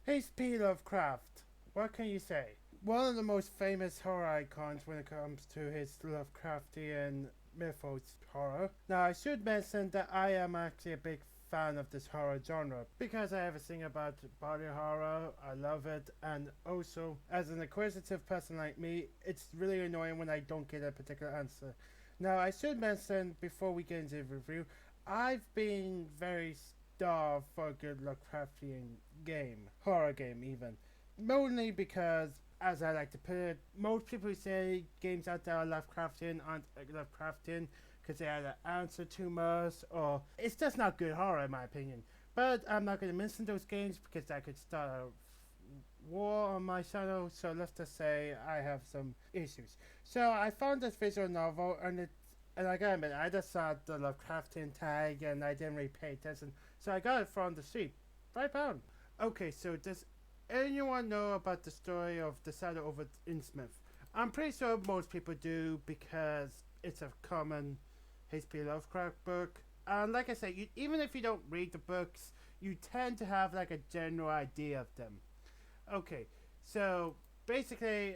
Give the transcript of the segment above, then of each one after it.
H.P. Lovecraft. What can you say? One of the most famous horror icons when it comes to his Lovecraftian mythos horror. Now, I should mention that I am actually a big fan of this horror genre because I have a thing about body horror. I love it, and also, as an inquisitive person like me, it's really annoying when I don't get a particular answer. Now, I should mention before we get into the review, I've been very starved for a good Lovecraftian game, horror game even. Mainly because, as I like to put it, most people who say games out there are Lovecraftian aren't Lovecraftian because they either answer too much or it's just not good horror in my opinion. But I'm not going to mention those games because that could start a war on my channel, so let's just say I have some issues. So I found this visual novel and I gotta admit, I just saw the Lovecraftian tag and I didn't really pay attention, so I got it from the street. £5. Okay, so does anyone know about the story of the Shadow over Innsmouth? I'm pretty sure most people do because it's a common H.P. Lovecraft book. And like I said, even if you don't read the books, you tend to have like a general idea of them. Okay, so basically,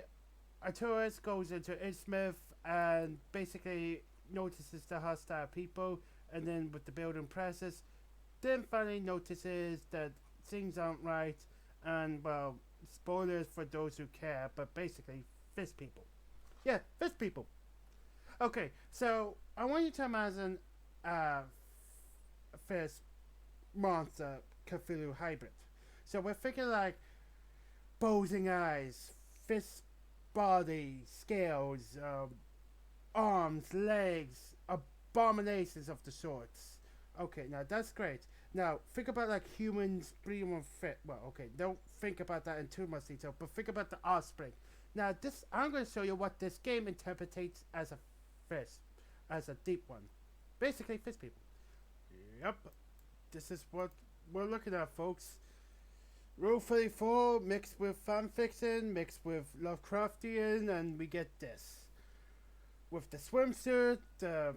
a tourist goes into Innsmouth and basically notices the hostile people, and then with the building process, then finally notices that things aren't right, and well, spoilers for those who care, but basically, fist people. Yeah, fist people. Okay, so I want you to imagine a fist monster Cthulhu hybrid. So we're thinking like bulging eyes, fist body, scales, arms, legs, abominations of the sorts. Okay, now that's great. Now think about like humans breeding on fit. Well, okay, don't think about that in too much detail, but think about the offspring. Now this, I'm going to show you what this game interprets as a fist, as a deep one. Basically, fist people. Yep, this is what we're looking at, folks. Rule 34 mixed with fanfiction, mixed with Lovecraftian, and we get this. With the swimsuit, the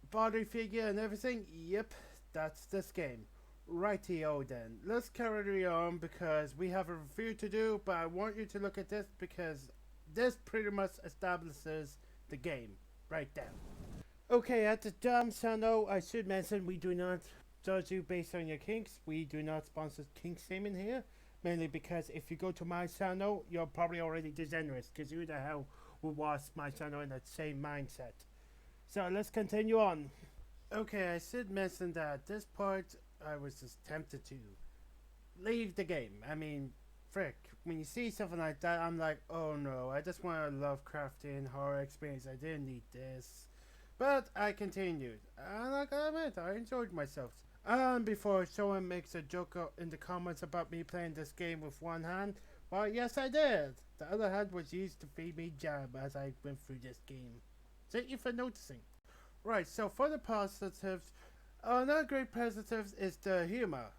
body figure, and everything, yep, that's this game. Rightio then. Let's carry on because we have a review to do, but I want you to look at this because this pretty much establishes the game right there. Okay, at the Jam channel, I should mention we do not judge you based on your kinks. We do not sponsor kink shaming here, mainly because if you go to my channel, you're probably already degenerate because who the hell would watch my channel in that same mindset. So let's continue on. Okay, I should mention that at this point, I was just tempted to leave the game. I mean, frick, when you see something like that, I'm like, oh no, I just want a Lovecraftian horror experience. I didn't need this. But I continued, and I gotta admit, I enjoyed myself. And before someone makes a joke in the comments about me playing this game with one hand, well, yes I did. The other hand was used to feed me jam as I went through this game. Thank you for noticing. Right, so for the positives, another great positive is the humor.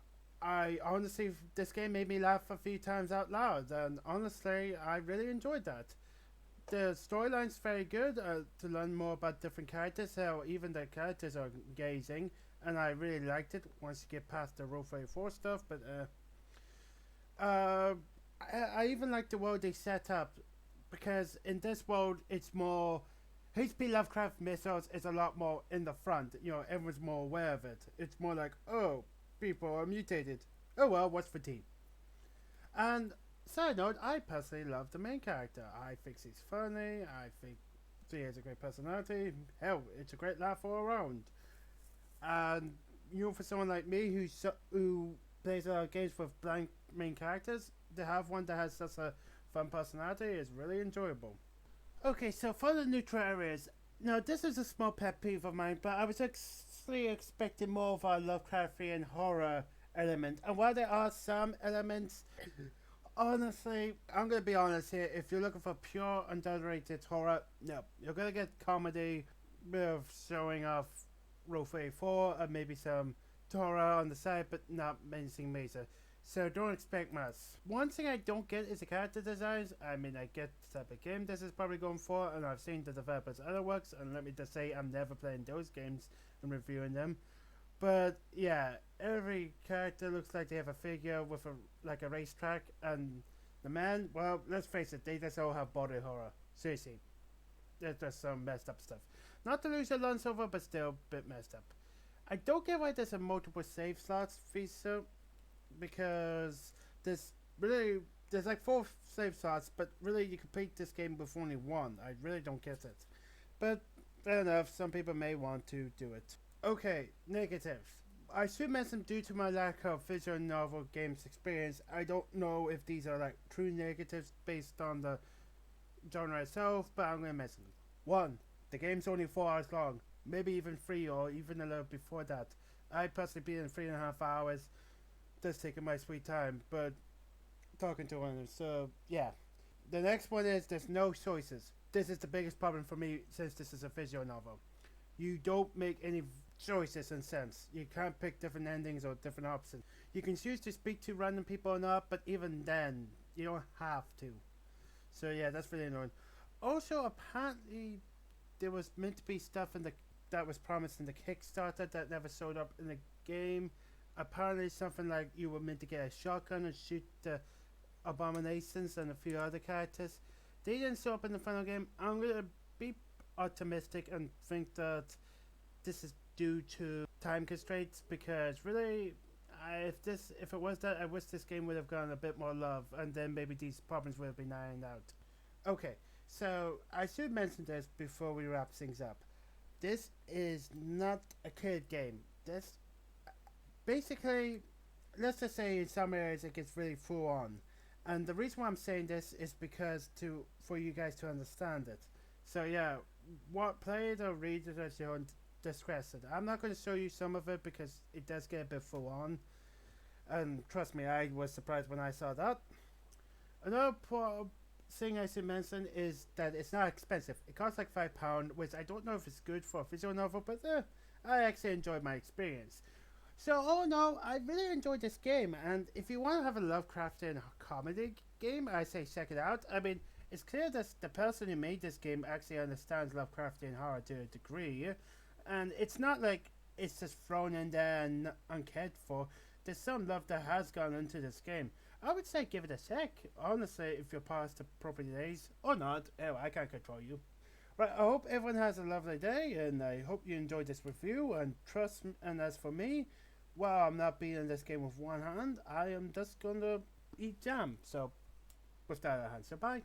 I honestly, this game made me laugh a few times out loud, and honestly, I really enjoyed that. The storyline's very good to learn more about different characters, how even the characters are engaging, and I really liked it once you get past the Rule 34 stuff, but I even like the world they set up, because in this world it's more, H.P. Lovecraft mythos is a lot more in the front, you know, everyone's more aware of it. It's more like, oh, people are mutated. Oh well, what's for tea? And side note, I personally love the main character. I think he's funny. I think he has a great personality. Hell, it's a great laugh all around. And you know, for someone like me who plays a lot of games with blank main characters, to have one that has such a fun personality is really enjoyable. Okay, so for the neutral areas, now this is a small pet peeve of mine, but I was actually expecting more of a Lovecraftian horror element. And while there are some elements, honestly, I'm gonna be honest here. If you're looking for pure, unadulterated horror, no, you're gonna get comedy with showing off Rule 34 and maybe some horror on the side, but not anything major. So don't expect much. One thing I don't get is the character designs. I mean, I get the type of game this is probably going for, and I've seen the developers' other works, and let me just say, I'm never playing those games and reviewing them. But yeah, every character looks like they have a figure with a racetrack, and the man, well, let's face it, they just all have body horror. Seriously, there's just some messed up stuff. Not to lose your lunch over, but still a bit messed up. I don't get why there's a multiple save slots feature, because there's really there's like 4 save slots, but really you can beat this game with only one. I really don't get it. But fair enough, some people may want to do it. Okay, negatives. I should mention due to my lack of visual novel games experience, I don't know if these are like true negatives based on the genre itself, but I'm gonna mention them. 1. The game's only 4 hours long, maybe even 3 or even a little before that. I personally beat in 3.5 hours, just taking my sweet time, but talking to one. So yeah. The next one is there's no choices. This is the biggest problem for me since this is a visual novel. You don't make any choices in sense. You can't pick different endings or different options. You can choose to speak to random people or not, but even then, you don't have to. So yeah, that's really annoying. Also, apparently, there was meant to be stuff in the that was promised in the Kickstarter that never showed up in the game. Apparently, something like you were meant to get a shotgun and shoot the abominations and a few other characters. They didn't show up in the final game. I'm gonna be optimistic and think that this is due to time constraints, because really, if it was that, I wish this game would have gotten a bit more love, and then maybe these problems would have been ironed out. Okay, so I should mention this before we wrap things up. This is not a kid game. This basically, let's just say in some areas it gets really full on, and the reason why I'm saying this is because for you guys to understand it. So yeah, what play it or read it at your own discretion. I'm not going to show you some of it because it does get a bit full on, and trust me, I was surprised when I saw that. Another thing I should mention is that it's not expensive. It costs like £5, which I don't know if it's good for a visual novel, but I actually enjoyed my experience. So, all in all, I really enjoyed this game, and if you want to have a Lovecraftian comedy game, I say check it out. I mean, it's clear that the person who made this game actually understands Lovecraftian horror to a degree, and it's not like it's just thrown in there and uncared for. There's some love that has gone into this game. I would say give it a check, honestly, if you're past the property days, or not. Anyway, I can't control you. Right, I hope everyone has a lovely day, and I hope you enjoyed this review, and trust me, and as for me, while I'm not beating this game with one hand, I am just gonna eat jam. So, with that, hand, so bye.